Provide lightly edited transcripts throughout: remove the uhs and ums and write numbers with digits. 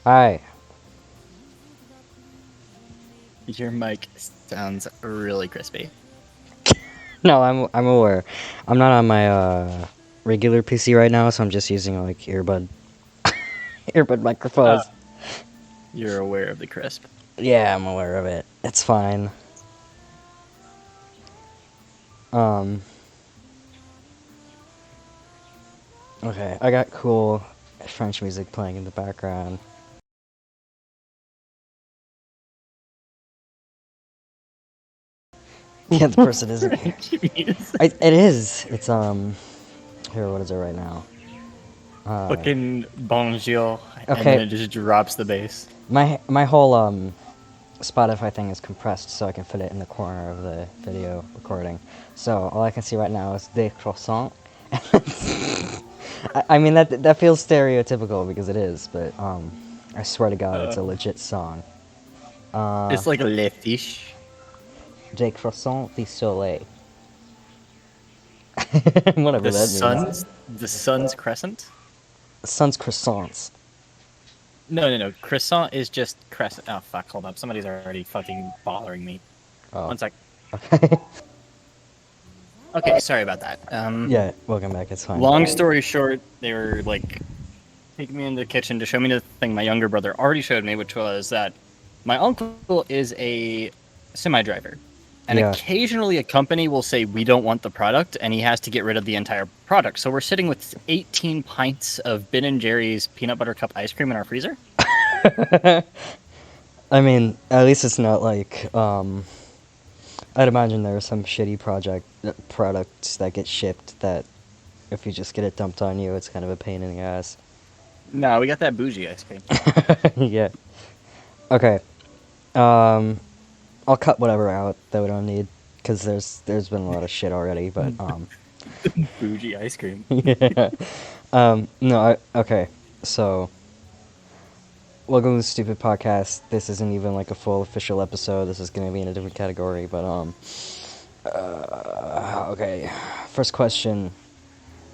Hi. Your mic sounds really crispy. No, I'm aware. I'm not on my regular PC right now, so I'm just using like earbud Uh, microphones. you're aware of the crisp. Yeah, I'm aware of it. It's fine. Um. Okay, I got cool French music playing in the background. Yeah, the person isn't here. French music. It is. It's Here, what is it right now? Uh. Fucking bonjour, and then Okay. it just drops the bass. My whole Spotify thing is compressed so I can fit it in the corner of the video recording. So all I can see right now is des croissants. I mean that feels stereotypical because it is, but I swear to God, it's a Uh, legit song. Uh, it's like Le Fiche. des croissants du soleil, whatever that means. The sun's crescent. Sun's croissants. No. Croissant is just crescent. Oh fuck! Hold up. Somebody's already fucking bothering me. Oh, One sec. okay. Okay, sorry about that. Yeah, welcome back. It's fine. Long story short, they were like taking me into the kitchen to show me the thing my younger brother already showed me, which was that my uncle is a semi driver. And Yeah. occasionally a company will say, we don't want the product, and he has to get rid of the entire product. So we're sitting with 18 pints of Ben and Jerry's peanut butter cup ice cream in our freezer. I mean, at least it's not like I'd imagine there are some shitty products that get shipped that if you just get it dumped on you, it's kind of a pain in the ass. No, we got that bougie ice cream. Yeah. Okay. Um, I'll cut whatever out that we don't need because there's been a lot of shit already. But Bougie ice cream. yeah. No. Okay. So welcome to the stupid podcast. This isn't even like a full official episode. This is gonna be in a different category. But okay. First question.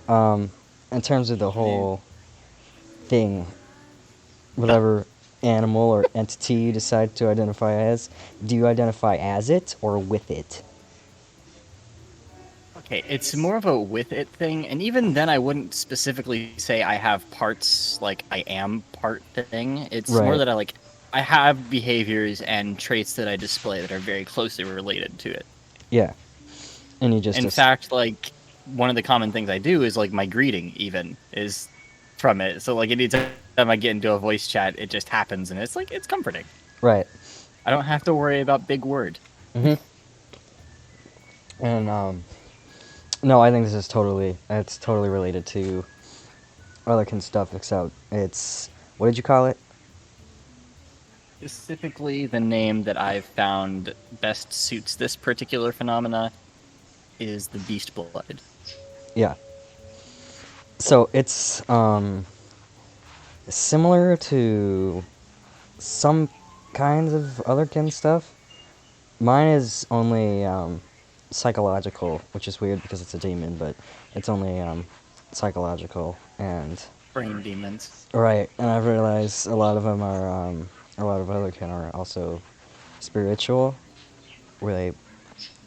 Um, in terms of the Name. whole thing, whatever animal or entity you decide to identify as, do you identify as it or with it? Okay, it's more of a with it thing, and even then, I wouldn't specifically say I have parts like I am part thing. It's more Right. that I have behaviors and traits that I display that are very closely related to it. Yeah. And you In just fact, like one of the common things I do is like my greeting even is from it. So like anytime I get into a voice chat, it just happens, and it's like it's comforting. right. I don't have to worry about big word. Mhm. And no, I think this is it's totally related to other kind of stuff except it's what did you call it? Specifically, the name that I've found best suits this particular phenomena is the Beastblood. Yeah. So it's similar to some kinds of other kin stuff. Mine is only psychological, which is weird because it's a demon, but it's only psychological. And Brain demons. right, and I've realized a lot of them are a lot of other kin are also spiritual, where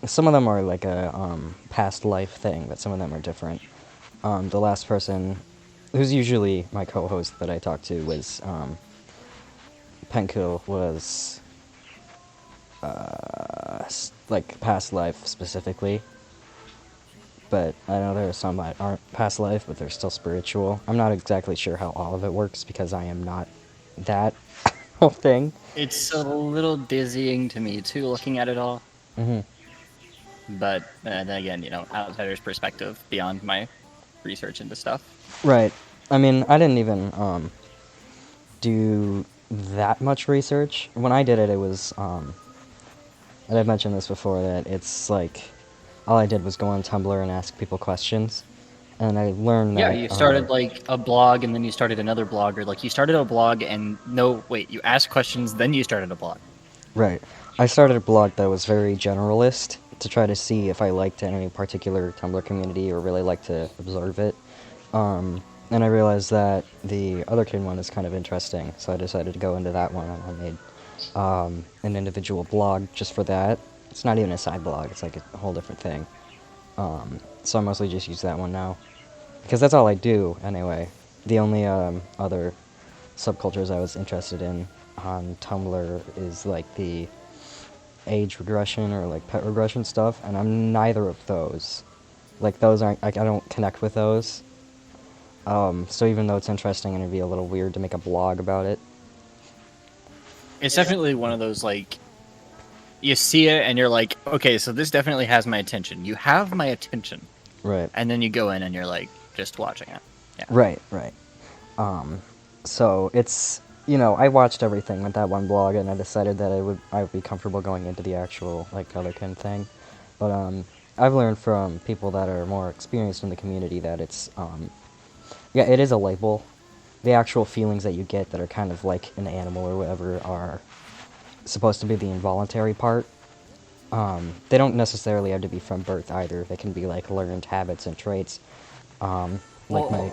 some of them are like a past life thing, but some of them are different. The last person, who's usually my co-host that I talked to, was Penku was like past life specifically, but I know there are some that aren't past life, but they're still spiritual. I'm not exactly sure how all of it works because I am not that whole thing. It's a little dizzying to me too, looking at it all. Hmm. But then again, outsider's perspective beyond my research into stuff. Right. I mean, I didn't even do that much research. When I did it, it was and I've mentioned this before that it's like all I did was go on Tumblr and ask people questions, and I learned Yeah, that you started like a blog and then you started another blog, or like you started a blog and no, wait, you asked questions, then you started a blog. right. I started a blog that was very generalist to try to see if I liked any particular Tumblr community or really like to observe it. and I realized that the otherkin one is kind of interesting, so I decided to go into that one, and I made an individual blog just for that. It's not even a side blog; it's like a whole different thing. So I mostly just use that one now, because that's all I do anyway. The only other subcultures I was interested in on Tumblr is like the age regression or like pet regression stuff, and I'm neither of those. Like those aren't, I don't connect with those. So even though it's interesting, and it'd be a little weird to make a blog about it. It's definitely one of those, like, you see it and you're like, okay, so this definitely has my attention. You have my attention. Right. And then you go in and you're like, just watching it. Yeah. Right, right. So it's, I watched everything with that one blog, and I decided that I would be comfortable going into the actual like otherkin thing. But I've learned from people that are more experienced in the community that it's yeah, it is a label. The actual feelings that you get that are kind of like an animal or whatever are supposed to be the involuntary part. They don't necessarily have to be from birth either. They can be like learned habits and traits. Like Well,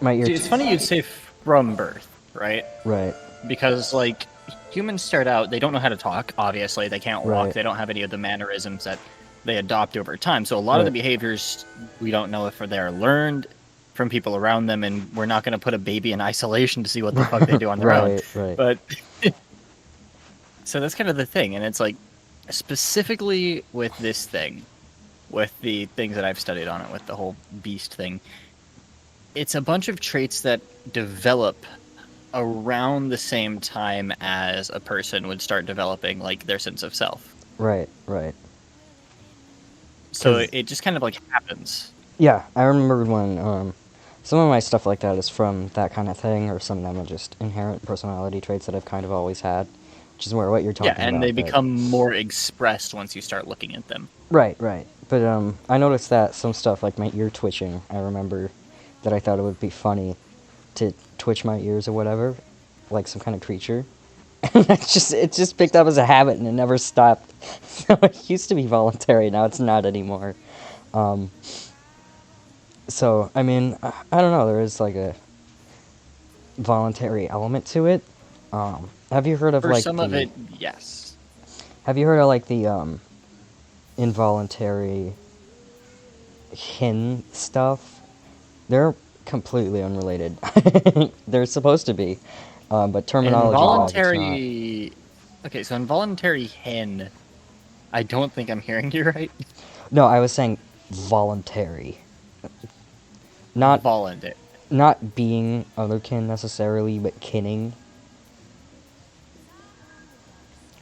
my ear. see, it's funny you'd say from birth, right? Right. Because, like, humans start out, they don't know how to talk, obviously. They can't walk. Right. They don't have any of the mannerisms that they adopt over time. So a lot of the Right. behaviors, we don't know if they're learned from people around them, and we're not going to put a baby in isolation to see what the fuck they do on their own. Right. Right. But so that's kind of the thing, and it's like specifically with this thing, with the things that I've studied on it, with the whole beast thing, it's a bunch of traits that develop around the same time as a person would start developing like their sense of self. Right. Right. So 'Cause- it just kind of like happens. Yeah, I remember when some of my stuff like that is from that kind of thing, or some of them are just inherent personality traits that I've kind of always had, which is more what you're talking Yeah, and about. they but- become more expressed once you start looking at them. Right, right. But I noticed that some stuff like my ear twitching. I remember that I thought it would be funny to twitch my ears or whatever, like some kind of creature. And it just picked up as a habit, and it never stopped. So it used to be voluntary, now it's not anymore. So I mean, I don't know. There is like a voluntary element to it. Have you heard of For like some the? of it, yes. Have you heard of like the involuntary kin stuff? They're completely unrelated. They're supposed to be, but terminology-wise, it's not. Involuntary. Okay, so involuntary hen. I don't think I'm hearing you right. No, I was saying voluntary, not Voluntary. not being otherkin necessarily, but kinning.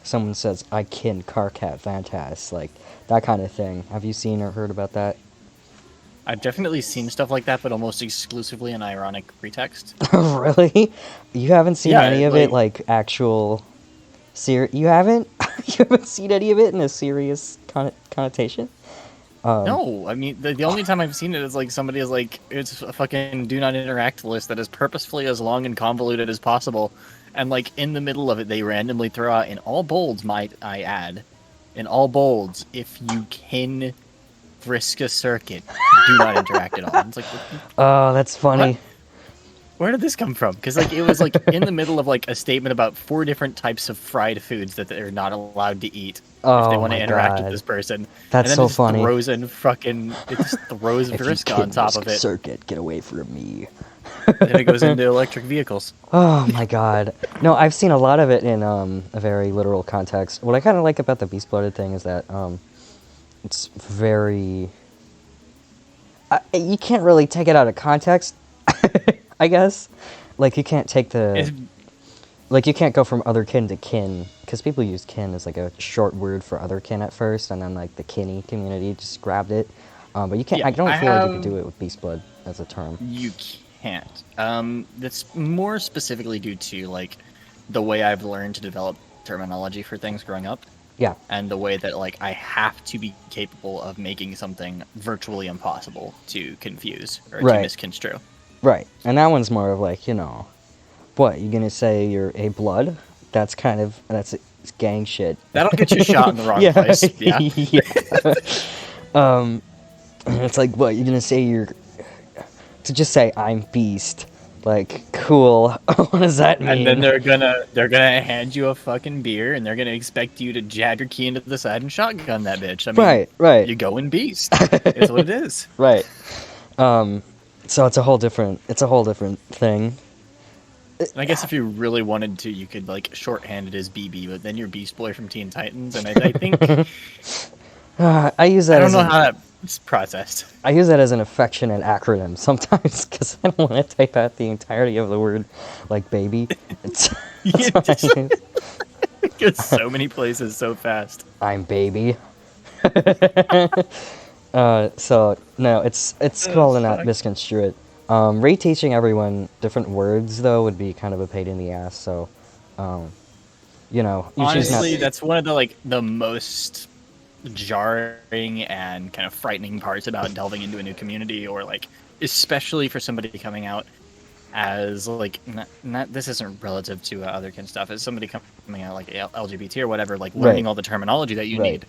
Someone says, "I kin Carcat Fantas," like that kind of thing. Have you seen or heard about that? I've definitely seen stuff like that, but almost exclusively an ironic pretext. Really? You haven't seen Yeah, any of it like actual you haven't? You haven't seen any of it in a serious connotation? No, I mean the only time I've seen it is like somebody is like, it's a fucking do not interact list that is purposefully as long and convoluted as possible, and like in the middle of it they randomly throw out, in all bolds might I add, in all bolds, if you can frisk a circuit, do not interact at all. It's like, Oh, that's funny. What? Where did this come from? Because like it was like in the middle of like a statement about 4 different types of fried foods that they're not allowed to eat if they Oh want to my interact God. with this person. That's and then so it just funny. Throws in fucking, it just throws If you Vriska kin on top frisk of a it. circuit, get away from me. Then it goes into electric vehicles. Oh my God. No, I've seen a lot of it in a very literal context. What I kind of like about the Beastblooded thing is that it's very. You can't really take it out of context, I guess. Like you can't take It's, like you can't go from otherkin to kin, because people use kin as like a short word for otherkin at first, and then like the kinny community just grabbed it. But you can't. Yeah, I don't I feel like you have- could do it with Beastblood as a term. you can't. That's more specifically due to like the way I've learned to develop terminology for things growing up. Yeah. And the way that like I have to be capable of making something virtually impossible to confuse or to Right. misconstrue. Right. And that one's more of like, what, you gonna say you're a blood? That's gang shit. That'll get you shot in the wrong Yeah. place. Yeah. Yeah. It's like, what, you're gonna say you're to just say I'm Beast. Like, cool. What does that mean? And then they're gonna hand you a fucking beer, and they're gonna expect you to jab your key into the side and shotgun that bitch. I mean, Right. you go in beast. It's what it is. Right. So it's a whole different thing. And I guess if you really wanted to, you could like shorthand it as BB, but then you're Beast Boy from Teen Titans, and I think I use I that don't as know an, how that's processed. I use that as an affectionate acronym sometimes because I don't want to type out the entirety of the word like baby. It's, You that's just what I use. get so many places so fast. I'm baby. So no, it's cool to not Fuck. misconstrue it. Reteaching everyone different words though would be kind of a pain in the ass. So, you choose not. Honestly, that's one of the like the most jarring and kind of frightening parts about delving into a new community, or like especially for somebody coming out as like not this isn't relative to other kind of stuff, as somebody coming out like LGBT or whatever, like learning Right. all the terminology that you Right. need.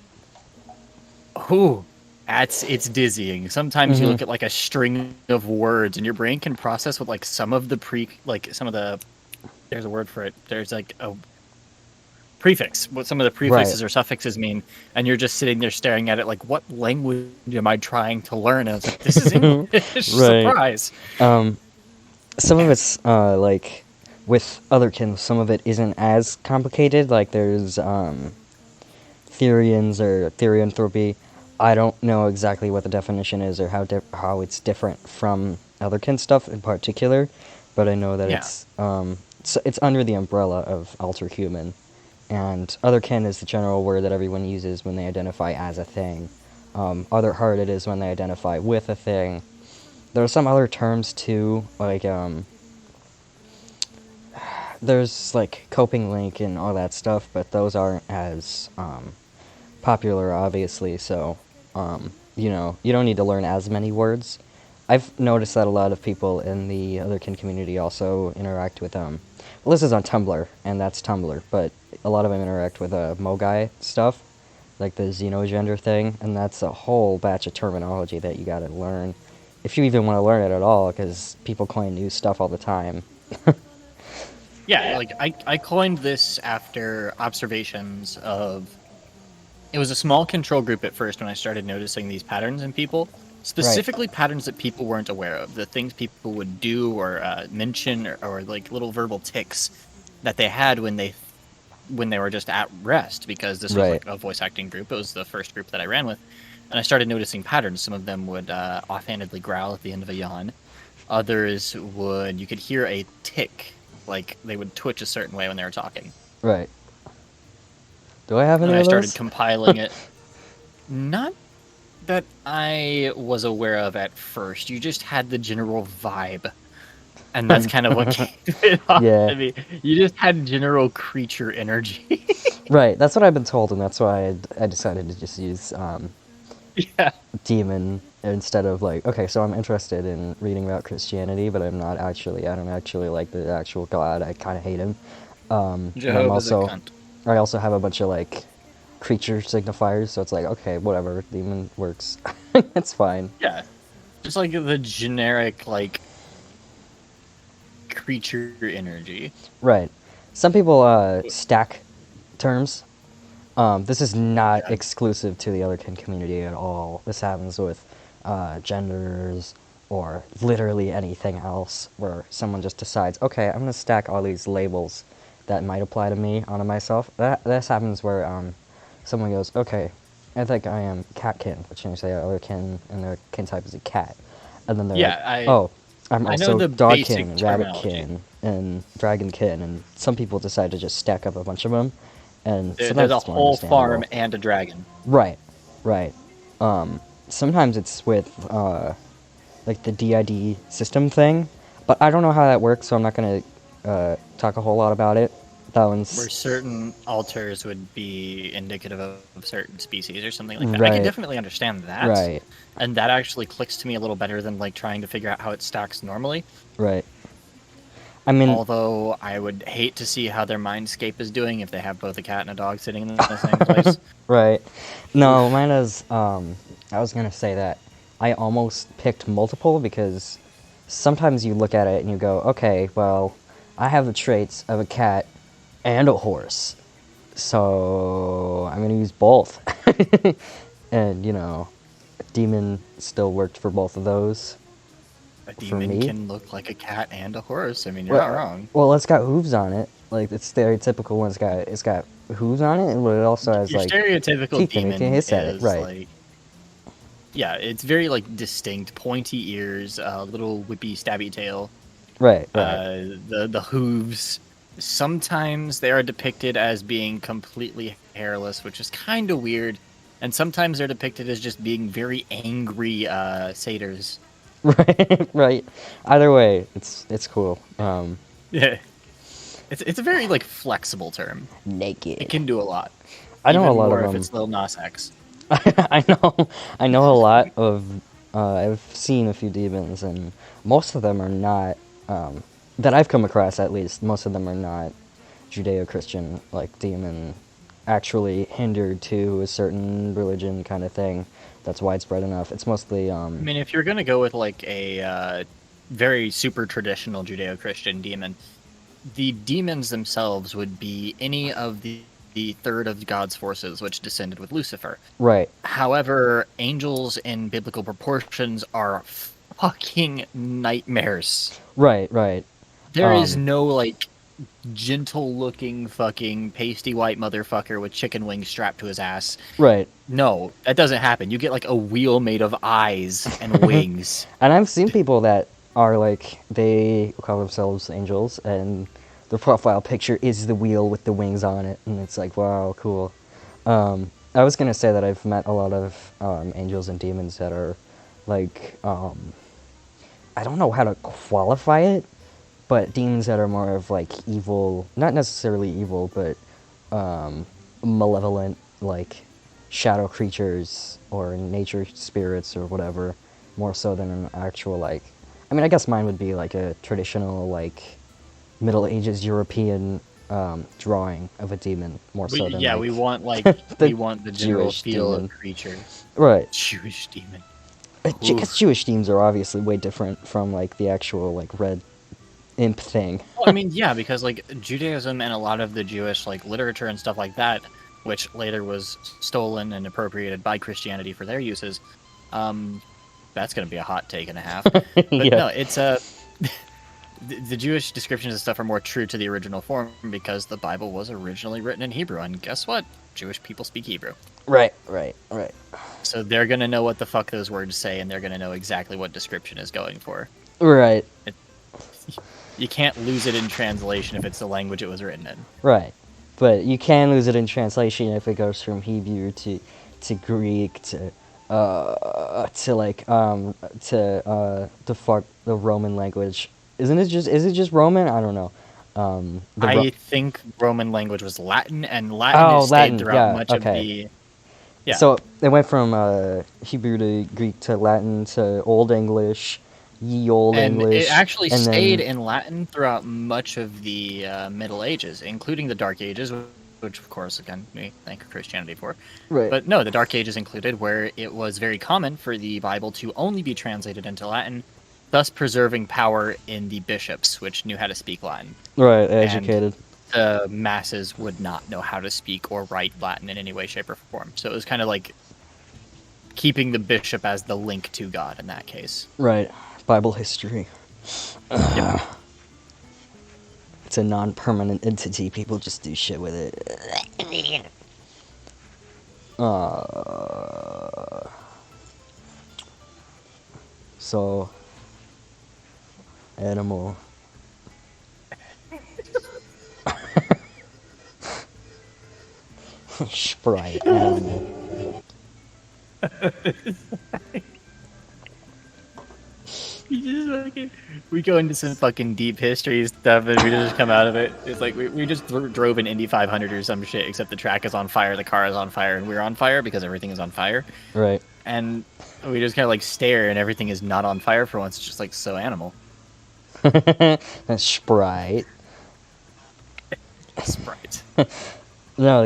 Ooh, it's dizzying. Sometimes you Mhm. look at like a string of words and your brain can process what like some of the there's a word for it. There's like a prefix, what some of the Right. prefixes or suffixes mean, and you're just sitting there staring at it like, what language am I trying to learn? And it's like, this is English. Right. Surprise. Some of it's like with otherkin. Some of it isn't as complicated. Like there's Therians or Therianthropy. I don't know exactly what the definition is or how it's different from otherkin stuff in particular, but I know that Yeah. it's under the umbrella of alter human, and otherkin is the general word that everyone uses when they identify as a thing. Otherhearted is when they identify with a thing. There are some other terms too, like there's like coping link and all that stuff, but those aren't as popular, obviously. So, you don't need to learn as many words. I've noticed that a lot of people in the otherkin community also interact with well, this is on Tumblr, and that's Tumblr, but a lot of them interact with Mogai stuff, like the xenogender thing, and that's a whole batch of terminology that you gotta learn, if you even want to learn it at all, because people coin new stuff all the time. Yeah, like I coined this after observations of it was a small control group at first when I started noticing these patterns in people, Right. specifically patterns that people weren't aware of, the things people would do or mention, or like little verbal tics that they had when they were just at rest, because this was Right. like a voice acting group. It was the first group that I ran with, and I started noticing patterns. Some of them would offhandedly growl at the end of a yawn. Others would, you could hear a tick, like they would twitch a certain way when they were talking. Right. Do I have any And I of started those? compiling it. Not that I was aware of at first. You just had the general vibe. And that's kind of what gave it off Yeah. to me. You just had general creature energy. Right. That's what I've been told, and that's why I decided to just use Yeah. demon instead of like. Okay, so I'm interested in reading about Christianity, but I'm not actually. I don't actually like the actual God. I kind of hate him. And Jehovah's a cunt. I also have a bunch of like creature signifiers, so it's like, okay, whatever, demon works. It's fine. Yeah. Just like the generic, like, creature energy. Right. Some people stack terms. This is not Yeah. exclusive to the otherkin community at all. This happens with genders or literally anything else where someone just decides, okay, I'm going to stack all these labels that might apply to me onto myself. This happens where someone goes, okay, I think I am catkin, which means they are otherkin and their kin type is a cat. And then they're Yeah, like, oh, I'm I know also the dogkin basic and terminology. rabbitkin and dragonkin, and some people decide to just stack up a bunch of them, and There's sometimes a it's more whole farm understandable. and a dragon. Right, right. Sometimes it's with like the DID system thing, but I don't know how that works, so I'm not gonna talk a whole lot about it. That Where one's certain altars would be indicative of certain species or something like that. I can right, definitely understand that. right, And that actually clicks to me a little better than like trying to figure out how it stacks normally. right. I mean, Although I would hate to see how their mindscape is doing if they have both a cat and a dog sitting in the same place. right. No, Oof. mine is. I was gonna say that I almost picked multiple because sometimes you look at it and you go, okay, well, I have the traits of a cat and a horse, so I'm gonna use both. And demon still worked for both of those A for demon me. can look like a cat and a horse. I mean, you're not Well, wrong. well, it's got hooves on it. Like it's stereotypical one. It's got hooves on it, but it also has Your like stereotypical teeth and it can demon hiss at it. is Right. like, yeah, it's very like distinct, pointy ears, little whippy stabby tail, Right. Right. the hooves. Sometimes they are depicted as being completely hairless, which is kind of weird, and sometimes they're depicted as just being very angry satyrs. Right. Right. Either way, it's cool. Yeah, it's a very like flexible term. It Naked. can do a lot, I know a even lot of more if them. it's Lil Nas X. I know a lot of. I've seen a few demons, and most of them are not. That I've come across, at least, most of them are not Judeo-Christian, like demon, actually hindered to a certain religion kind of thing that's widespread enough. It's mostly. I mean, if you're gonna go with like a very super traditional Judeo-Christian demon, the demons themselves would be any of the third of God's forces, which descended with Lucifer. Right. However, angels in biblical proportions are fucking nightmares. Right. Right. There is no like gentle looking fucking pasty white motherfucker with chicken wings strapped to his ass. Right. No, that doesn't happen. You get like a wheel made of eyes and wings. And I've seen people that are like, they call themselves angels, and their profile picture is the wheel with the wings on it, and it's like, wow, cool. I was gonna say that I've met a lot of angels and demons that are like, I don't know how to qualify it, but demons that are more of like evil, not necessarily evil, but malevolent, like shadow creatures or nature spirits or whatever, more so than an actual like. I mean, I guess mine would be like a traditional like Middle Ages European drawing of a demon, more so than like We want like the we want the general Jewish feel demon. of creature. Right. Jewish demon. Because Jewish demons are obviously way different from like the actual like red imp thing. Well, I mean, yeah, because like Judaism and a lot of the Jewish like literature and stuff like that, which later was stolen and appropriated by Christianity for their uses, that's going to be a hot take and a half. But Yeah. no, it's the Jewish descriptions and stuff are more true to the original form because the Bible was originally written in Hebrew, and guess what? Jewish people speak Hebrew. Right. Right. Right. So they're going to know what the fuck those words say, and they're going to know exactly what description is going for. Right. You can't lose it in translation if it's the language it was written in. Right. But you can lose it in translation if it goes from Hebrew to Greek to the fuck the Roman language. Is it just Roman? I don't know. I think Roman language was Latin, and Latin Oh, is Latin, stayed throughout yeah, much okay. of the. Yeah, So it went from Hebrew to Greek to Latin to Old English, Ye Old and English, it actually and stayed then in Latin throughout much of the Middle Ages, including the Dark Ages, which of course, again, we thank Christianity for. right. But no, the Dark Ages included, where it was very common for the Bible to only be translated into Latin, thus preserving power in the bishops, which knew how to speak Latin. Right, And educated. the masses would not know how to speak or write Latin in any way, shape, or form. So it was kind of like keeping the bishop as the link to God in that case. Right. Bible history. Yep. It's a non-permanent entity. People just do shit with it. So, animal. Sprite animal. We go into some fucking deep history stuff and we just come out of it. It's like we just drove an Indy 500 or some shit, except the track is on fire, the car is on fire, and we're on fire because everything is on fire. Right. And we just kind of like stare and everything is not on fire for once. It's just like so animal. That's Sprite. Sprite. No,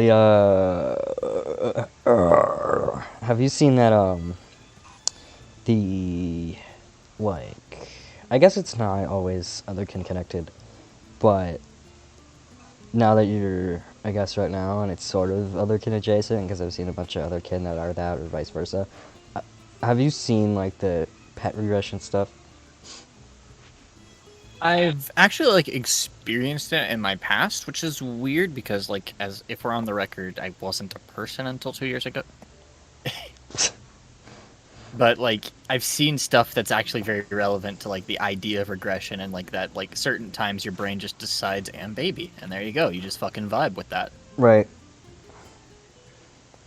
have you seen that the like I guess it's not always otherkin connected, but now that you're, I guess right now, and it's sort of otherkin adjacent, because I've seen a bunch of otherkin that are that, or vice versa. Uh, have you seen like the pet regression stuff? I've actually like experienced it in my past, which is weird because like as if we're on the record, I wasn't a person until 2 years ago. But like I've seen stuff that's actually very relevant to like the idea of regression and like that like certain times your brain just decides and baby and there you go, you just fucking vibe with that. Right.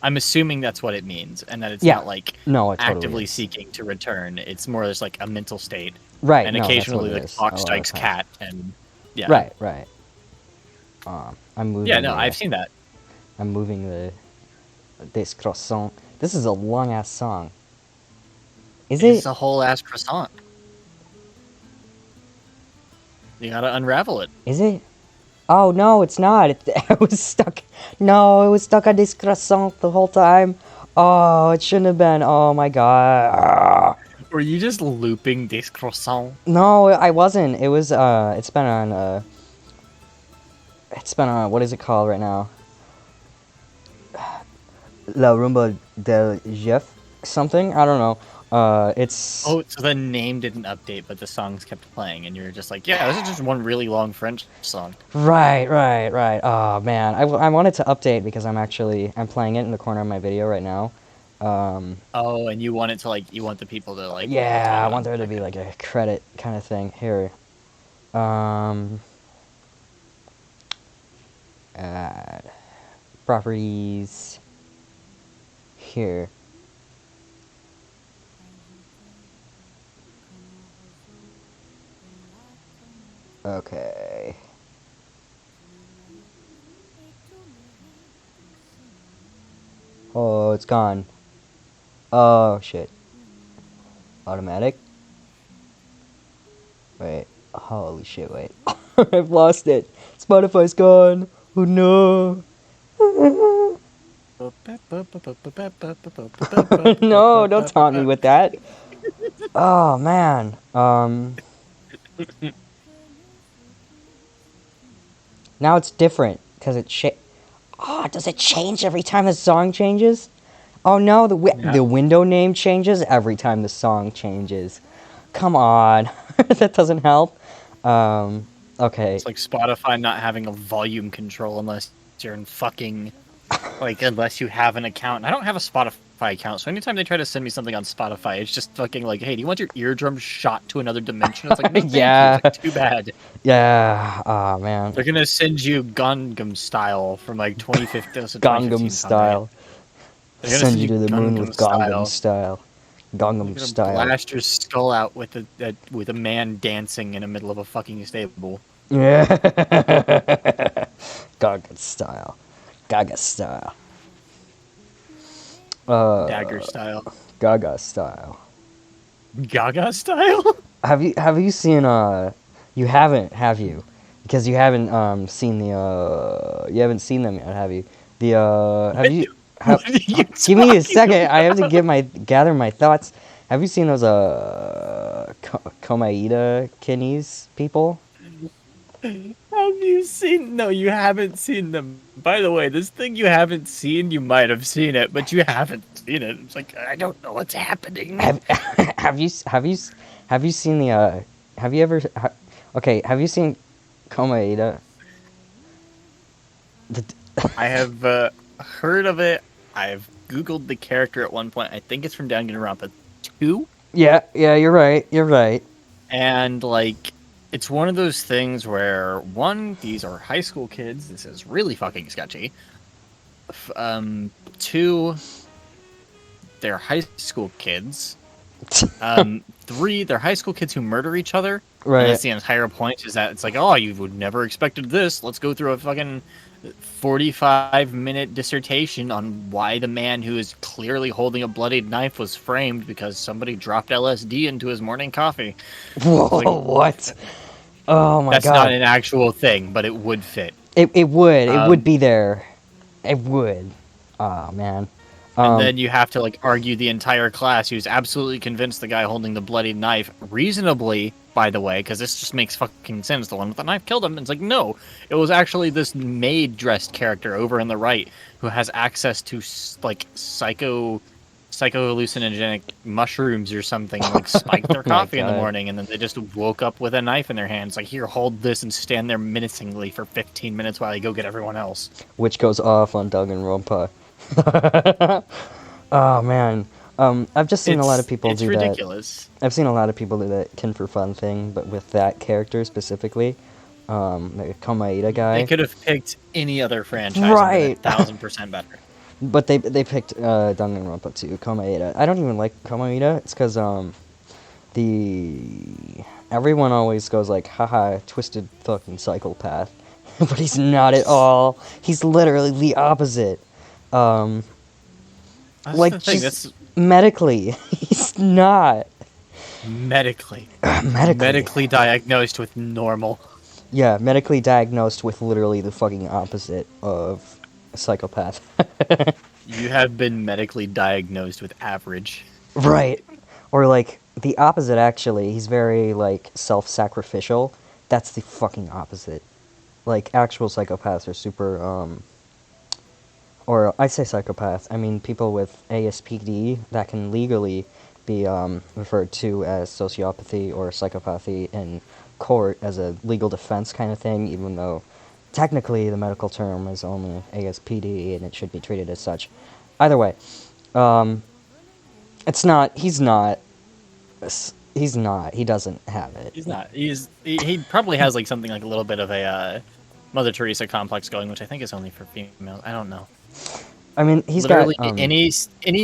I'm assuming that's what it means and that it's Yeah. not like No, it totally actively is. seeking to return. It's more just like a mental state. Right. And No, that's what occasionally it the is. clock A lot of strikes times. cat and yeah. Right. Right. I'm moving. Yeah, no, I've seen that. I'm moving the this croissant. This is a long ass song. Is It's it? a whole ass croissant. You gotta unravel it. Is it? Oh no, it's not. I was stuck. No, it was stuck on this croissant the whole time. Oh, it shouldn't have been. Oh my god. Were you just looping this croissant? No, I wasn't. It was. It's been on. It's been on. What is it called right now? La Rumba del Jeff something. I don't know. It's. Oh, so the name didn't update, but the songs kept playing, and you were just like, yeah, this is just one really long French song. Right, right, right. Oh man, I wanted to update because I'm playing it in the corner of my video right now. Oh, and you want it to like, you want the people to like. Yeah, I comment want on there to it. be like a credit kind of thing here. Um, add properties here. Okay. Oh, it's gone. Oh shit. Automatic. Wait. Holy shit, wait. I've lost it. Spotify's gone. Oh no. No, don't taunt me with that. Oh man. Now it's different because oh, does it change every time the song changes? Oh no, the window name changes every time the song changes. Come on, that doesn't help. Okay. It's like Spotify not having a volume control unless you're in fucking like unless you have an account. I don't have a Spotify account, so anytime they try to send me something on Spotify, it's just fucking like, hey, do you want your eardrum shot to another dimension? It's like, no, thank Yeah. you. It's like, too bad. Yeah. Oh man. They're gonna send you Gangnam Style from like 2015. Gangnam Style. They're gonna Send you to the moon with Gangnam Style. Style. They're Gangnam gonna Style. blast your skull out with a man dancing in the middle of a fucking stable. Yeah. Gangnam Style. Gaga Style. Dagger style. Gaga Style. Gaga style? Have you seen you haven't, have you? Because you haven't seen the you haven't seen them yet, have you? The have you What are you give me a talking second. I have to gather my thoughts. Have you seen those Komaida Kinnies people? Have you seen? No, you haven't seen them. By the way, this thing you haven't seen, you might have seen it, but you haven't seen it. It's like I don't know what's happening. Have you seen the have you ever okay, have you seen Komaida? I have heard of it. I've Googled the character at one point. I think it's from Danganronpa 2. Yeah, you're right. You're right. And like it's one of those things where one, these are high school kids. This is really fucking sketchy. Two, they're high school kids. Three, they're high school kids who murder each other. Right. And that's the entire point. Is that it's like, oh, you would never expected this. Let's go through a fucking 45-minute dissertation on why the man who is clearly holding a bloodied knife was framed because somebody dropped LSD into his morning coffee. Whoa, like, what? Oh my That's god. not an actual thing, but it would fit. It would be there. It would. Oh man. And then you have to like argue the entire class who's absolutely convinced the guy holding the bloodied knife reasonably by the way, because this just makes fucking sense. The one with the knife killed him. And it's like, no, it was actually this maid-dressed character over on the right who has access to like psycho-hallucinogenic mushrooms or something, like spiked their Oh my coffee in the God. morning, and then they just woke up with a knife in their hands. Like, here, hold this, and stand there menacingly for 15 minutes while I go get everyone else. Which goes off on Danganronpa. Oh man. I've just seen a lot of people do ridiculous. that. I've seen a lot of people do that Kin for Fun thing, but with that character specifically, the Komaeda guy. They could have picked any other franchise, Right. and been 1,000% better. But they picked Danganronpa too, Komaeda. I don't even like Komaeda. It's because everyone always goes like, haha, twisted fucking psychopath. But he's not at all. He's literally the opposite. That's Like the thing. just medically, he's not. Medically Medically. diagnosed with normal. Yeah, medically diagnosed with literally the fucking opposite of a psychopath. You have been medically diagnosed with average. Right. Or like the opposite actually. He's very like self-sacrificial. That's the fucking opposite. Like actual psychopaths are super or I say psychopaths, I mean people with ASPD that can legally be referred to as sociopathy or psychopathy in court as a legal defense kind of thing, even though technically the medical term is only ASPD and it should be treated as such. Either way, it's not, he doesn't have it. He's not. He probably has like something like a little bit of a Mother Teresa complex going, which I think is only for females. I don't know. I mean, he's Literally got any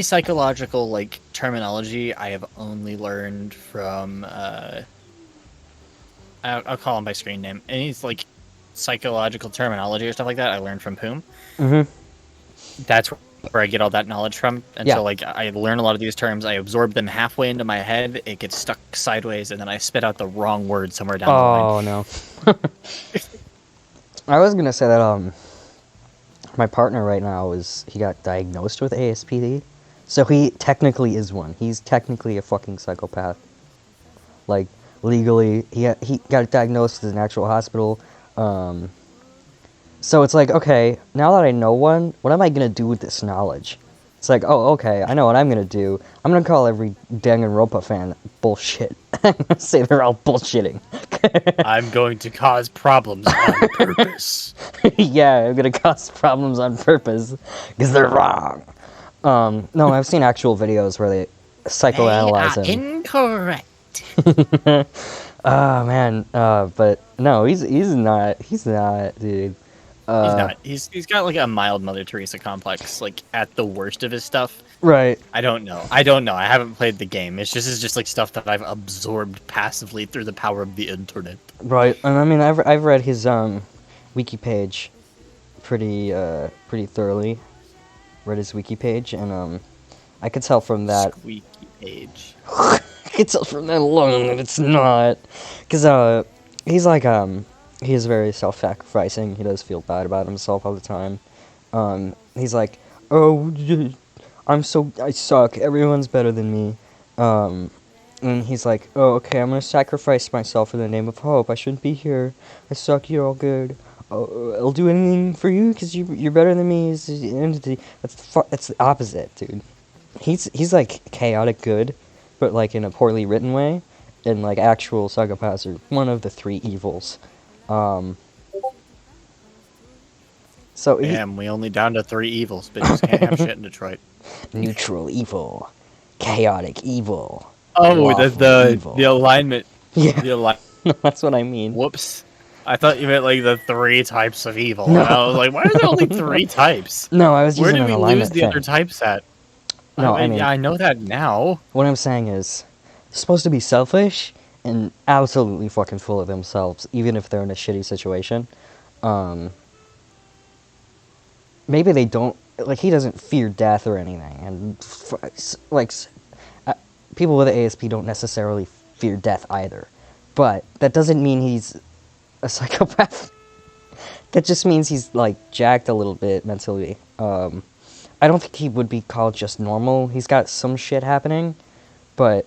psychological like terminology I have only learned from I'll call him by screen name. Any like psychological terminology or stuff like that I learned from Poom. That's where I get all that knowledge from. And Yeah. so like I learn a lot of these terms, I absorb them halfway into my head, it gets stuck sideways, and then I spit out the wrong word somewhere down the line. Oh no. I was gonna say that my partner right now he got diagnosed with ASPD, so he technically is one. He's technically a fucking psychopath. Like legally, he got diagnosed in an actual hospital. So it's like, okay, now that I know one, what am I gonna do with this knowledge? It's like, oh, okay, I know what I'm gonna do. I'm gonna call every Danganronpa fan bullshit. I'm gonna say they're all bullshitting. I'm going to cause problems on purpose. Yeah, I'm gonna cause problems on purpose because they're wrong. No, I've seen actual videos where they psychoanalyze him. Incorrect. Oh man, but no, he's not, dude. He's not. He's got like a mild Mother Teresa complex, like at the worst of his stuff. Right. I don't know. I haven't played the game. It's just like stuff that I've absorbed passively through the power of the internet. Right, and I mean, I've read his wiki page pretty thoroughly. Read his wiki page, and I could tell from that. Squeaky page. I could tell from that alone that it's not, because he's like he is very self-sacrificing. He does feel bad about himself all the time. He's like, oh, I suck. Everyone's better than me. And he's like, oh, okay, I'm gonna sacrifice myself in the name of hope. I shouldn't be here. I suck. You're all good. I'll do anything for you because you're better than me. That's the opposite, dude. He's like chaotic good, but like in a poorly written way. And like actual psychopaths are one of the three evils. So Damn, we only down to 3 evils. Bitches can't have shit in Detroit. neutral evil, chaotic evil. Oh, lawful evil. the alignment. Yeah, The alignment. that's what I mean. Whoops. I thought you meant like the 3 types of evil. No. And I was like, why are there only 3 types? No, I was Where using did an we alignment lose the thing. other types at? No, I mean, I know that now. what I'm saying is, they're supposed to be selfish and absolutely fucking full of themselves, even if they're in a shitty situation. Maybe they don't, like, he doesn't fear death or anything, and people with ASP don't necessarily fear death either. But that doesn't mean he's a psychopath. That just means he's like jacked a little bit mentally. I don't think he would be called just normal. He's got some shit happening, but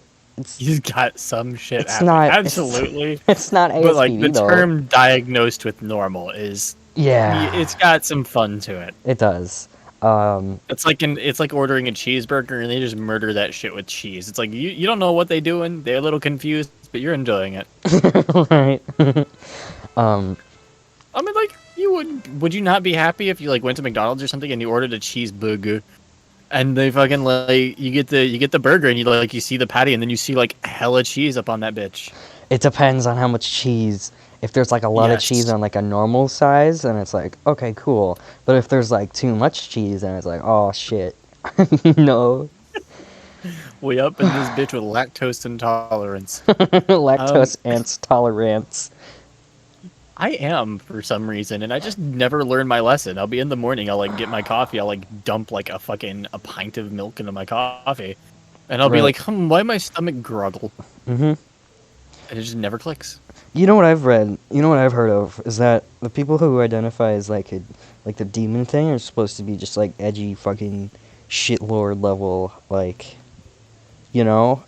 He's got some shit It's happening. not. Absolutely. It's not But like the ASPD though. term diagnosed with normal is it's Yeah, got some fun to it. it does. It's like ordering a cheeseburger and they just murder that shit with cheese. It's like you don't know what they're doing. They're a little confused, but you're enjoying it. Right. I mean, like would you not be happy if you like went to McDonald's or something and you ordered a cheeseburger and they fucking like you get the burger and you see the patty and then you see like hella cheese up on that bitch. It depends on how much cheese. If there's like a lot of cheese Yes. on like a normal size, then it's like, okay, cool. But if there's like too much cheese, then it's like, oh shit. No. We up in this bitch with lactose intolerance. Lactose intolerance. I am for some reason, and I just never learn my lesson. I'll be in the morning, I'll like get my coffee, I'll like dump like a pint of milk into my coffee, and I'll be Right. like, why my stomach gruggle? Mm-hmm. And it just never clicks. You know what I've read? You know what I've heard of is that the people who identify as like the demon thing are supposed to be just like edgy fucking shitlord level, like, you know.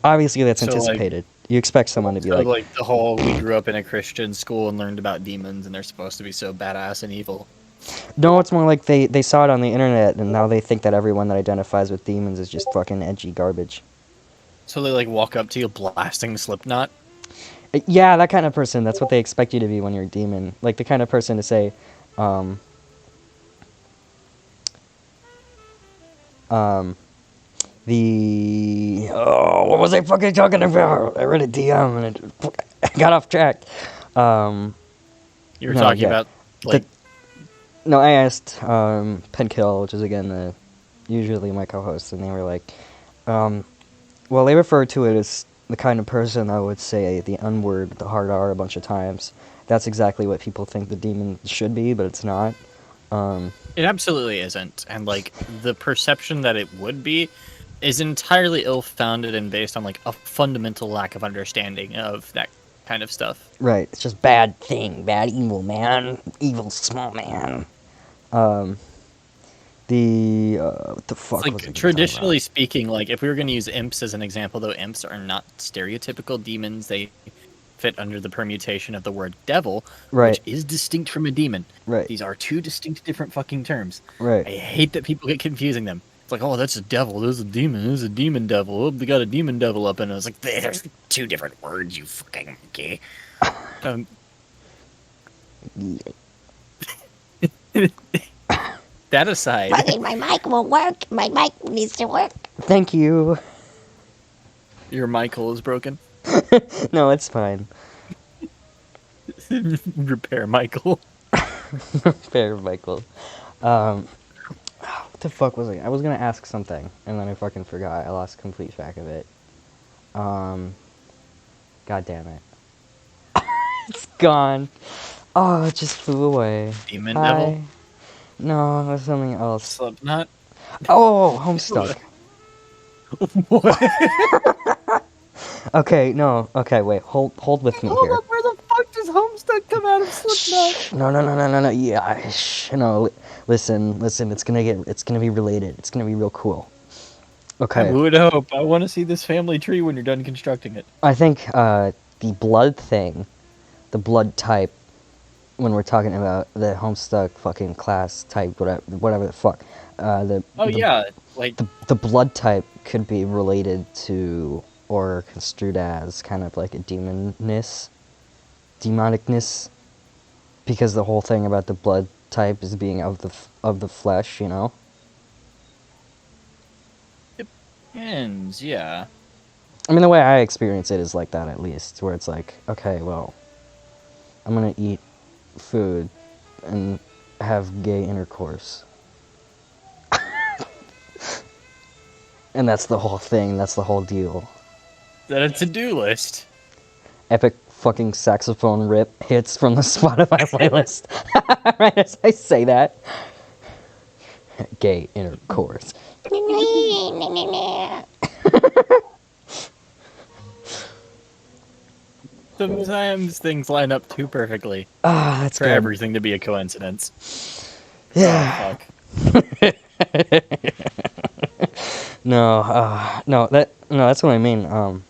Obviously, that's So like, anticipated. You expect someone to be like, the whole we grew up in a Christian school and learned about demons, and they're supposed to be so badass and evil. no, it's more like they saw it on the internet and now they think that everyone that identifies with demons is just fucking edgy garbage. So they like walk up to you blasting Slipknot. Yeah, that kind of person. That's what they expect you to be when you're a demon. Like the kind of person to say, um, what was I fucking talking about? I read a DM and it got off track. You were No, talking yeah. about like No, I asked Penkill, which is again usually my co-host, and they were like, well, they refer to it as the kind of person that would say the N-word, the hard R, a bunch of times. That's exactly what people think the demon should be, but it's not. it absolutely isn't, and like the perception that it would be is entirely ill-founded and based on like a fundamental lack of understanding of that kind of stuff. Right, it's just bad thing, bad evil man, evil small man. What the fuck was I Like gonna talk traditionally about? speaking, like if we were going to use imps as an example, though imps are not stereotypical demons, they fit under the permutation of the word devil, Right. which is distinct from a demon. Right. These are two distinct different fucking terms. Right. I hate that people get confusing them. It's like, oh, that's a devil. There's a demon. There's a demon devil. Oh, they got a demon devil up in it. It's like, there's two different words, you fucking monkey. That aside, Fucking my mic won't work. My mic needs to work. Thank you. your Michael is broken. No, it's fine. Repair Michael. Fair, Michael. What the fuck was I? I was gonna ask something, and then I fucking forgot. I lost complete track of it. God damn it. It's gone. Oh, it just flew away. Demon Hi. devil. No, it was something else. Slipknot. Oh, Homestuck. What? Okay, no. Okay, wait. Hold with me here. Where the fuck does Homestuck come out of Slipknot? Shh. No. Yeah, shh. No, listen. It's gonna be related. It's gonna be real cool. Okay. I would hope. I want to see this family tree when you're done constructing it. I think the blood thing, the blood type, when we're talking about the Homestuck fucking class type, whatever the fuck, Yeah, like the blood type could be related to or construed as kind of like a demonicness, because the whole thing about the blood type is being of the flesh, you know. depends. Yeah. I mean, the way I experience it is like that, at least, where it's like, okay, well, I'm gonna eat food and have gay intercourse. And that's the whole thing, that's the whole deal. That a to-do list. Epic fucking saxophone rip hits from the Spotify playlist. Right as I say that. Gay intercourse. Sometimes things line up too perfectly Ah, that's for good. everything to be a coincidence. Yeah. Oh, fuck. No, that's what I mean.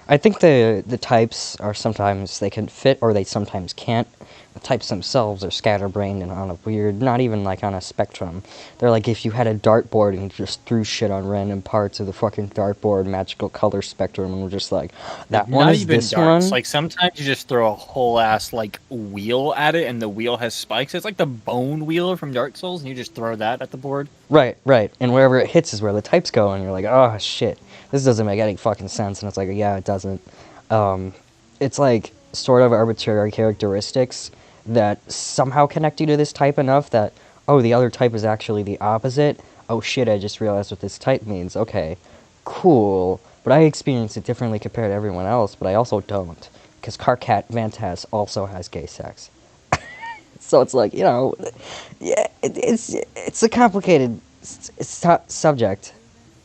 I think the types are sometimes they can fit or they sometimes can't. The types themselves are scatterbrained and on a weird, not even like on a spectrum. They're like if you had a dartboard and you just threw shit on random parts of the fucking dartboard magical color spectrum and were just like, that one Not is even this darts. one. Like sometimes you just throw a whole ass like wheel at it, and the wheel has spikes. It's like the bone wheel from Dark Souls, and you just throw that at the board. Right, right. And wherever it hits is where the types go, and you're like, oh shit, this doesn't make any fucking sense. And it's like, yeah, it doesn't. It's like sort of arbitrary characteristics that somehow connect you to this type enough that, oh, the other type is actually the opposite. Oh shit, I just realized what this type means. Okay, cool. But I experience it differently compared to everyone else, but I also don't. Because Karkat Vantas also has gay sex. So it's like, yeah, it's a complicated subject.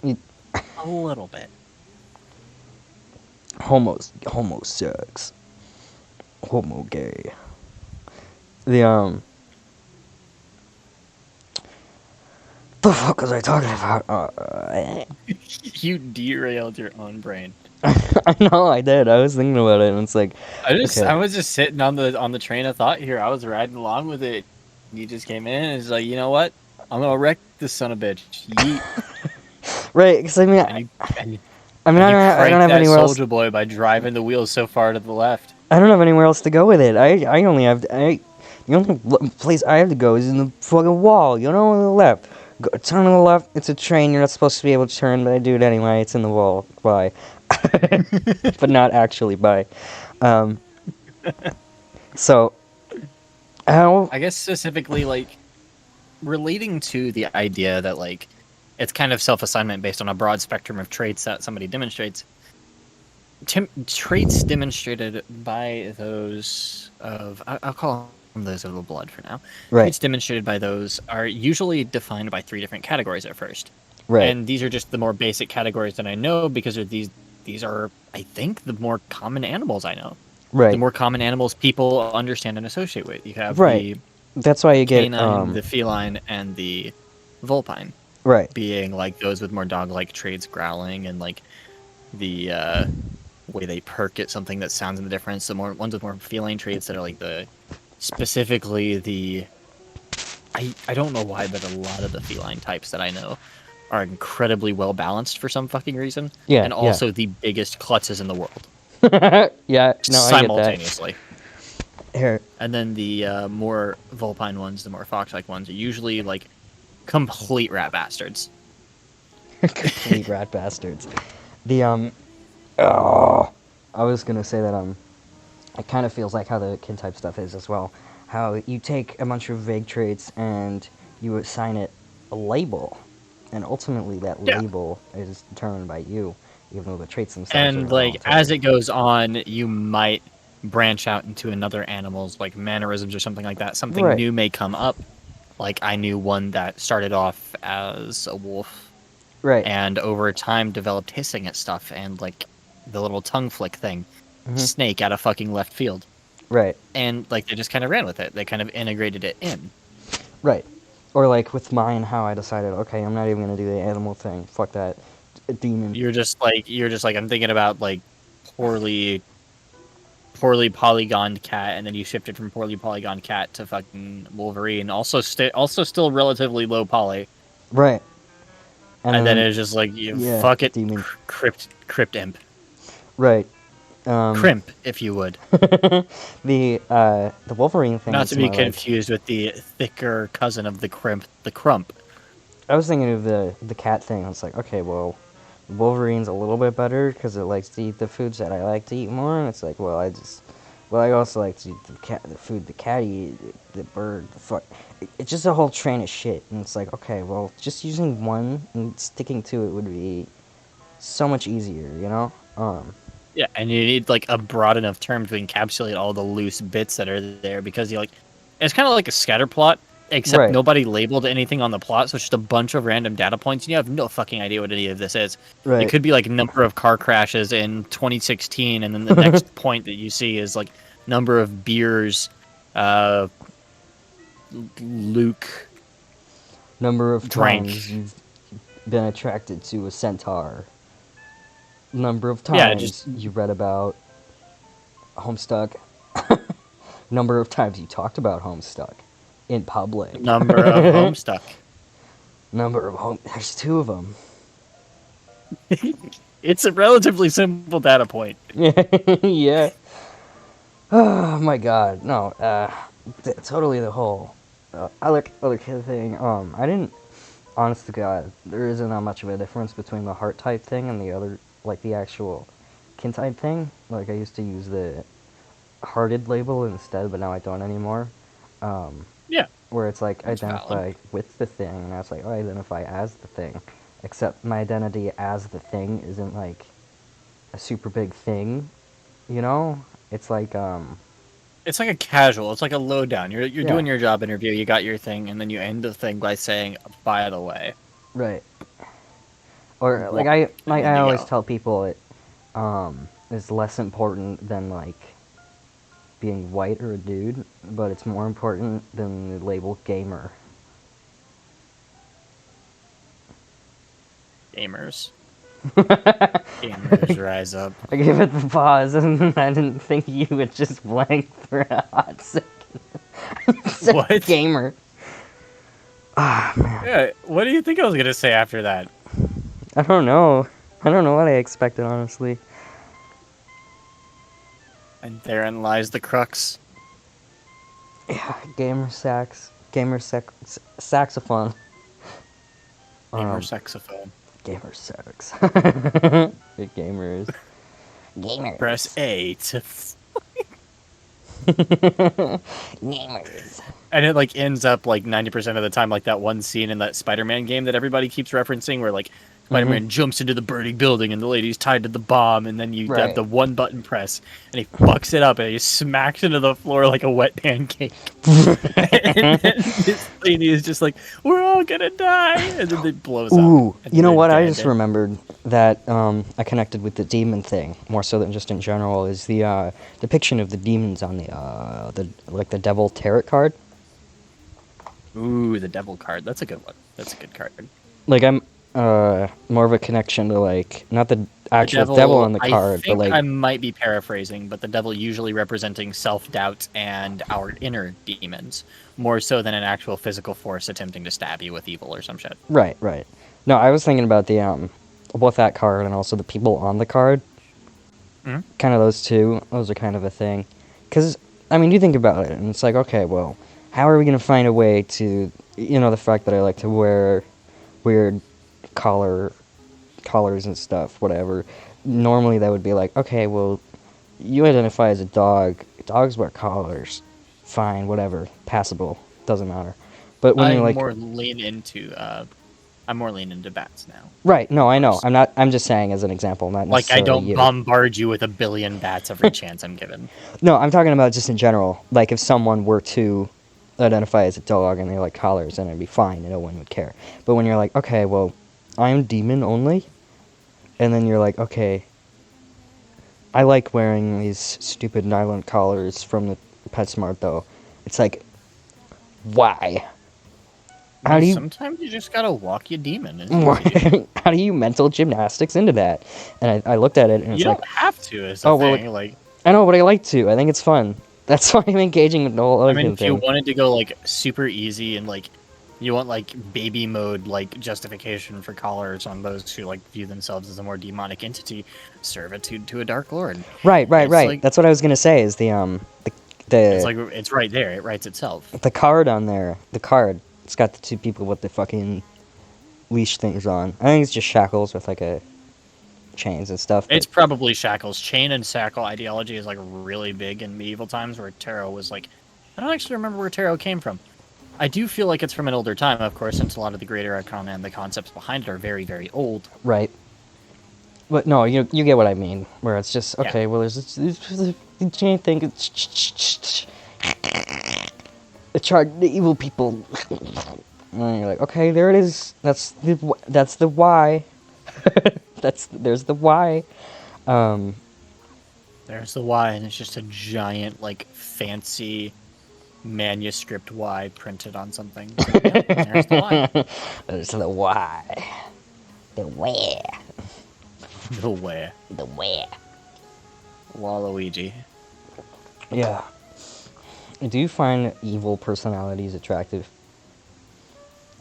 You, A little bit. homo sex, homo gay. The the fuck was I talking about? You derailed your own brain. I know I did. I was thinking about it, and it's like, okay, I was just sitting on the train of thought here. I was riding along with it. You just came in and it's like, you know what? I'm gonna wreck this son of a bitch. Yeet. right? Because I mean, And you and, I mean, and you I don't cranked have that anywhere else. soldier boy by driving the wheels so far to the left. I don't have anywhere else to go with it. I only have the only place I have to go is in the fucking wall. On the left. Turn on the left. It's a train. You're not supposed to be able to turn, but I do it anyway. It's in the wall. Bye. But not actually. Bye. Um, so, how? I guess specifically like relating to the idea that like it's kind of self-assignment based on a broad spectrum of traits that somebody demonstrates. Traits demonstrated by those of I'll call them those of the blood for now. Right. Traits demonstrated by those are usually defined by 3 different categories at first. Right. And these are just the more basic categories that I know because these are I think the more common animals I know. Right. The more common animals people understand and associate with. You have Right. the That's why you get canine, the feline, and the vulpine. Right. Being like those with more dog-like traits, growling, and like the way they perk at something that sounds in the difference. The more ones with more feline traits that are like specifically the I don't know why, but a lot of the feline types that I know are incredibly well balanced for some fucking reason. Yeah, and also the biggest klutzes in the world. Yeah. No, I get that. Simultaneously. Here. And then the more vulpine ones, the more fox-like ones, are usually like complete rat bastards. Complete rat bastards. The oh, I was gonna say that it kind of feels like how the kin type stuff is as well. How you take a bunch of vague traits and you assign it a label, and ultimately that label is determined by you, even though the traits themselves are And like voluntary. as it goes on, you might branch out into another animal's like mannerisms or something like that. Something Right. new may come up. Like I knew one that started off as a wolf, Right. and over time developed hissing at stuff and like the little tongue flick thing, snake out of fucking left field. Right. And like they just kind of ran with it. They kind of integrated it in. Right. Or like with mine, how I decided, okay, I'm not even gonna do the animal thing. Fuck that. A demon. You're just like I'm thinking about like poorly polygoned cat, and then you shifted from poorly polygoned cat to fucking Wolverine. Also still relatively low poly. Right. And then it's just like fuck it, demon. crypt imp, Right. crimp, if you would. The Wolverine thing. Not is to be more confused with the thicker cousin of the crimp, the crump. I was thinking of the cat thing. I was like, okay, well, Wolverine's a little bit better because it likes to eat the foods that I like to eat more. And it's like, well, I also like to eat the food the cat eat, the bird, the fuck. It's just a whole train of shit. And it's like, okay, well, just using one and sticking to it would be so much easier, you know? Yeah, and you need like a broad enough term to encapsulate all the loose bits that are there because it's kind of like a scatter plot, except Right. nobody labeled anything on the plot, so it's just a bunch of random data points, and you have no fucking idea what any of this is. Right. It could be like number of car crashes in 2016, and then the next point that you see is like number of beers, Luke Number of drank. times you've been attracted to a centaur. number of Yeah, times just you read about Homestuck, number of times you talked about Homestuck in public, number of Homestuck. number of home. There's two of them. It's a relatively simple data point. Yeah. Oh my god, no. Totally the whole other kid thing. I didn't. Honest to God, there isn't that much of a difference between the heart type thing and the other, like the actual kin type thing. Like I used to use the hearted label instead, but now I don't anymore. Yeah, Where it's like that's valid. identify with the thing, and that's like, oh, I identify as the thing. Except my identity as the thing isn't like a super big thing, you know? It's like It's like a casual. It's like a lowdown. You're yeah, doing your job interview. You got your thing, and then you end the thing by saying, "By the way." right. Or like And then I you always go. tell people it is less important than like being white or a dude, but it's more important than the label gamer. Gamers. Gamers rise up. I gave it the pause, and I didn't think you would just blank for a hot second. Said What? gamer. Ah, man. Yeah. What do you think I was gonna say after that? I don't know. I don't know what I expected, honestly. And therein lies the crux. Yeah, gamer saxophone. Gamer saxophone. Gamer sax. The gamers. Gamers. Press A to. Gamers. And it like ends up like 90% of the time like that one scene in that Spider-Man game that everybody keeps referencing where like Spider-Man jumps into the burning building and the lady's tied to the bomb and then you have Right. the one button press and he fucks it up and he smacks into the floor like a wet pancake. And then this lady is just like, we're all gonna die, and then it blows up. Ooh, and you know they're what? I dead. just remembered that I connected with the demon thing more so than just in general. Is the depiction of the demons on the like the devil tarot card? Ooh, the devil card. That's a good one. That's a good card. Like I'm more of a connection to like not the actual devil on the card, I think but like I might be paraphrasing, but the devil usually representing self-doubt and our inner demons, more so than an actual physical force attempting to stab you with evil or some shit. right, right. No, I was thinking about the both that card and also the people on the card. Mhm. Kind of those two. Those are kind of a thing. Because I mean, you think about it, and it's like, okay, well, how are we gonna find a way to, you know, the fact that I like to wear weird collars and stuff, whatever. Normally that would be like, okay, well, you identify as a dog. Dogs wear collars. Fine, whatever. Passable. Doesn't matter. But when you're like, I'm more lean into bats now. right, no, I know. I'm just saying as an example, not Like I necessarily don't you. bombard you with a billion bats every chance I'm given. No, I'm talking about just in general. Like if someone were to identify as a dog and they like collars, then it'd be fine and no one would care. But when you're like, okay, well, I'm demon only, and then you're like, okay, I like wearing these stupid nylon collars from the PetSmart though. It's like, why? How do you Sometimes you just gotta walk your demon. It's easy. how do you mental gymnastics into that? And I looked at it and You it's don't like, have to. Is the oh, well, thing. Like, I know, but I like to. I think it's fun. That's why I'm engaging with the whole I other mean, if you thing. wanted to go like super easy and like you want like baby mode like justification for collars on those who like view themselves as a more demonic entity, servitude to a dark lord. Right. It's like- That's what I was gonna say. Is the It's like it's right there. It writes itself. the card on there. The card. It's got the two people with the fucking leash things on. I think it's just shackles with like a chains and stuff. But It's probably shackles. Chain and shackle ideology is like really big in medieval times, where tarot was like. I don't actually remember where tarot came from. I do feel like it's from an older time, of course, since a lot of the greater arcana and the concepts behind it are very, very old. right. But no, you get what I mean. Where it's just Yeah. okay. Well, there's the chain thing. The chart, the evil people. And you're like, okay, there it is. That's the why. There's the why. There's the Y, and it's just a giant, like, fancy manuscript Y printed on something. So, yeah, there's the Y. There's the why. The where. The way. The where? Waluigi. Yeah. Do you find evil personalities attractive?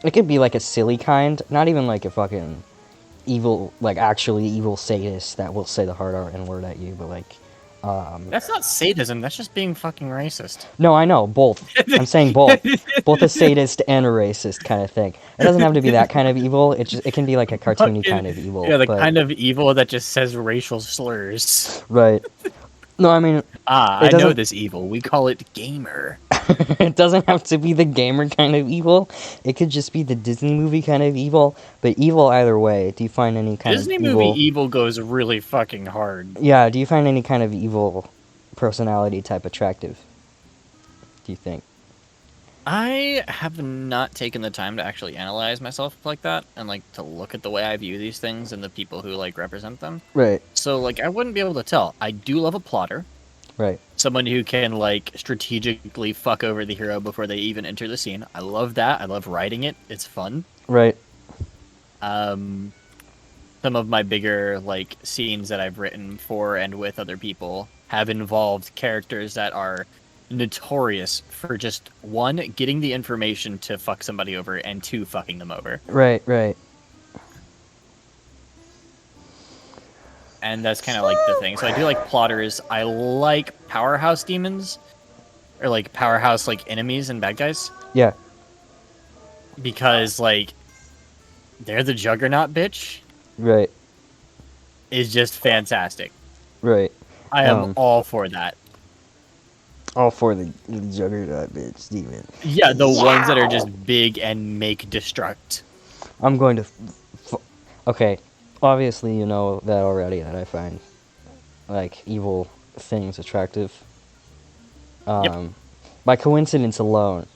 It could be like a silly kind, not even like a fucking evil, like actually evil sadist that will say the hard R and word at you, but like, That's not sadism. That's just being fucking racist. no, I know, both. I'm saying both. Both a sadist and a racist kind of thing. It doesn't have to be that kind of evil. It can be like a cartoony kind of evil. Yeah, the but, kind of evil that just says racial slurs. right. No, I mean, Ah, It I know doesn't- this evil. We call it gamer. it doesn't have to be the gamer kind of evil. It could just be the Disney movie kind of evil. But evil either way. Do you find any kind Disney of movie evil? evil goes really fucking hard. Yeah. Do you find any kind of evil personality type attractive? Do you think? I have not taken the time to actually analyze myself like that and like to look at the way I view these things and the people who like represent them. Right. So like I wouldn't be able to tell. I do love a plotter. Right. Someone who can like strategically fuck over the hero before they even enter the scene. I love that. I love writing it. It's fun. Right. Some of my bigger like scenes that I've written for and with other people have involved characters that are notorious for just one, getting the information to fuck somebody over, and two, fucking them over. Right. Right. And that's kind of like the thing. So I do like plotters. I like powerhouse demons, or like powerhouse like enemies and bad guys, Yeah. because like they're the juggernaut bitch Right. is just fantastic. Right. I am all for that. All for the juggernaut bitch demon. Yeah, the ones that are just big and make destruct. I'm going to. Okay. Obviously, you know that already. That I find like evil things attractive. By coincidence alone,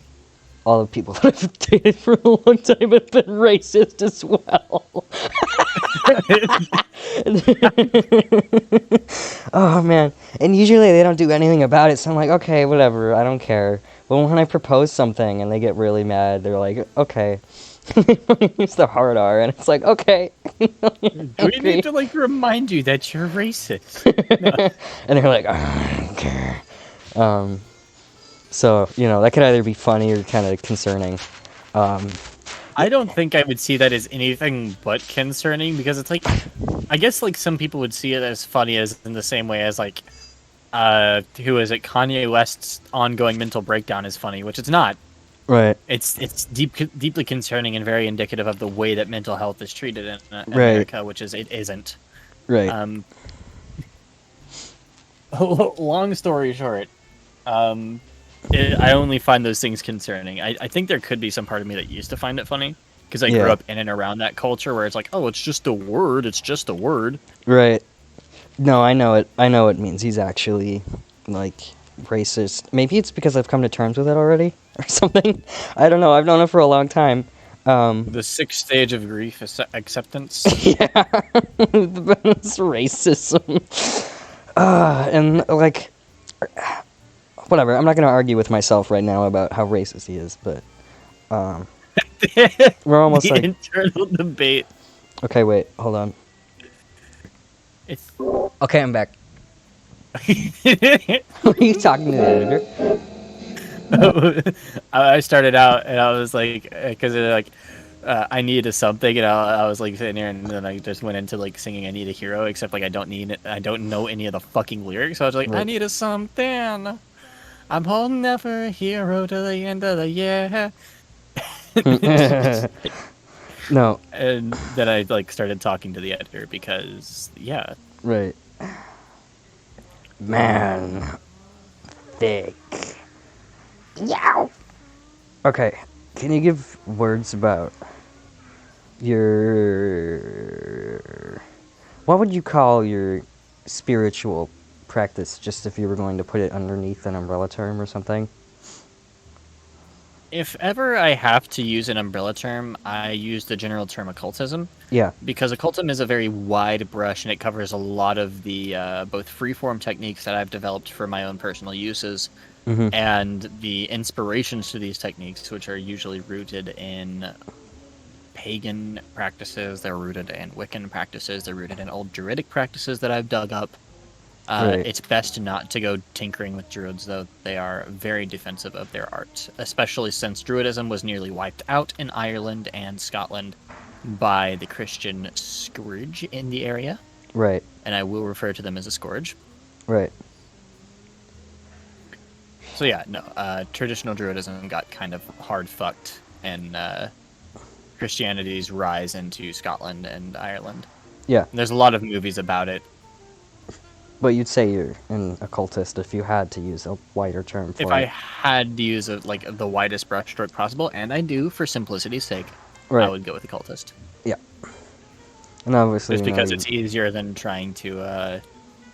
all the people that I've dated for a long time have been racist as well. Oh man, and usually they don't do anything about it, so I'm like, okay, whatever, I don't care. But when I propose something and they get really mad, they're like, okay. Use the hard R, and it's like, okay. We need to like remind you that you're racist. And they're like, I don't care. So, you know, that could either be funny or kind of concerning. I don't think I would see that as anything but concerning, because it's like, I guess like some people would see it as funny as in the same way as like, who is it? Kanye West's ongoing mental breakdown is funny, which it's not. Right. It's deeply concerning and very indicative of the way that mental health is treated in America, which is it isn't. Right. Long story short, I only find those things concerning. I think there could be some part of me that used to find it funny because I grew up in and around that culture where it's like, oh, it's just a word. It's just a word. Right. No, I know it. I know it means he's actually like racist. Maybe it's because I've come to terms with it already or something. I don't know. I've known it for a long time. The sixth stage of grief is acceptance. Yeah. It's racism. And like, whatever. I'm not gonna argue with myself right now about how racist he is, but we're almost the like internal debate. Okay, wait, hold on. It's Okay, I'm back. Are you talking to the editor? I started out and I was like, because like I need a something, and I was like sitting here, and then I just went into like singing "I Need a Hero," except like I don't know any of the fucking lyrics, so I was like, Right. I need a something. I'm holding out for a hero to the end of the year. No, And then I like started talking to the editor because yeah, right. Man, thick. Yow! Okay, can you give words about your... What would you call your spiritual practice, just if you were going to put it underneath an umbrella term or something? if ever I have to use an umbrella term, I use the general term occultism. Yeah, Because occultism is a very wide brush, and it covers a lot of the both freeform techniques that I've developed for my own personal uses, and the inspirations to these techniques, which are usually rooted in pagan practices. They're rooted in Wiccan practices. They're rooted in old Druidic practices that I've dug up. Right. It's best not to go tinkering with druids, though. They are very defensive of their art, especially since druidism was nearly wiped out in Ireland and Scotland by the Christian scourge in the area. Right. And I will refer to them as a scourge. Right. So yeah, no, traditional druidism got kind of hard fucked, and Christianity's rise into Scotland and Ireland. Yeah. And there's a lot of movies about it. But you'd say you're an occultist if you had to use a wider term for If it. I had to use the widest brushstroke possible, and I do for simplicity's sake, Right. I would go with occultist. Yeah. And obviously, Just you know, because it's easier than trying to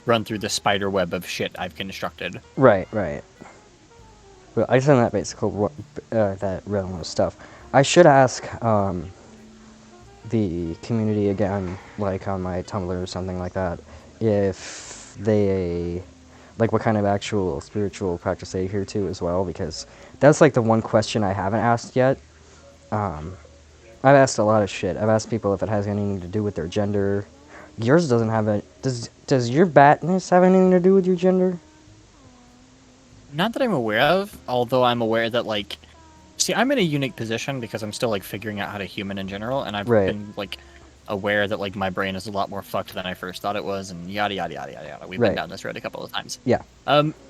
run through the spider web of shit I've constructed. Right. Right. But I said that basically that realm of stuff. I should ask the community again, like on my Tumblr or something like that, if they like what kind of actual spiritual practice they adhere to as well, because that's like the one question I haven't asked yet. I've asked a lot of shit. I've asked people if it has anything to do with their gender. Yours doesn't have a does your batness have anything to do with your gender? Not that I'm aware of, although I'm aware that see, I'm in a unique position because I'm still figuring out how to human in general, and I've Right. been aware that my brain is a lot more fucked than I first thought it was, and yada yada yada yada yada. We've Right. been down this road a couple of times. Yeah.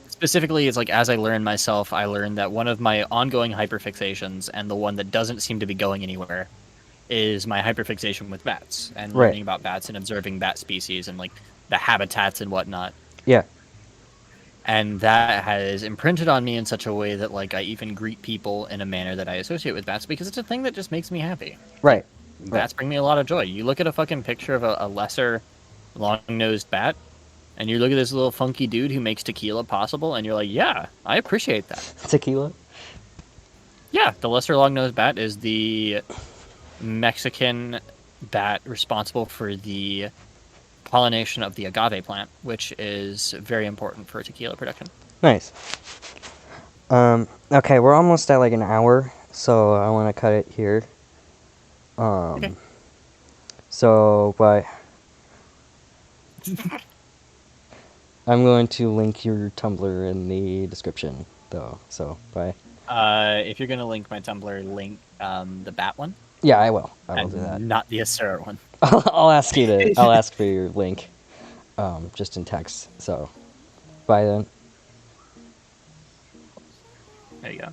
Specifically, it's as I learn myself, I learned that one of my ongoing hyperfixations, and the one that doesn't seem to be going anywhere, is my hyperfixation with bats and Right. learning about bats and observing bat species and the habitats and whatnot. Yeah. And that has imprinted on me in such a way that I even greet people in a manner that I associate with bats because it's a thing that just makes me happy. Right. Bats bring me a lot of joy. You look at a fucking picture of a lesser long-nosed bat, and you look at this little funky dude who makes tequila possible, and you're like, yeah, I appreciate that. Tequila? Yeah, the lesser long-nosed bat is the Mexican bat responsible for the pollination of the agave plant, which is very important for tequila production. Nice. Okay, we're almost at an hour, so I want to cut it here. Okay. So, but I'm going to link your Tumblr in the description, though. So, bye. If you're gonna link my Tumblr, link the bat one. Yeah, I will. I will And do that. not the Asura one. I'll ask you to. I'll ask for your link, just in text. So, bye then. There you go.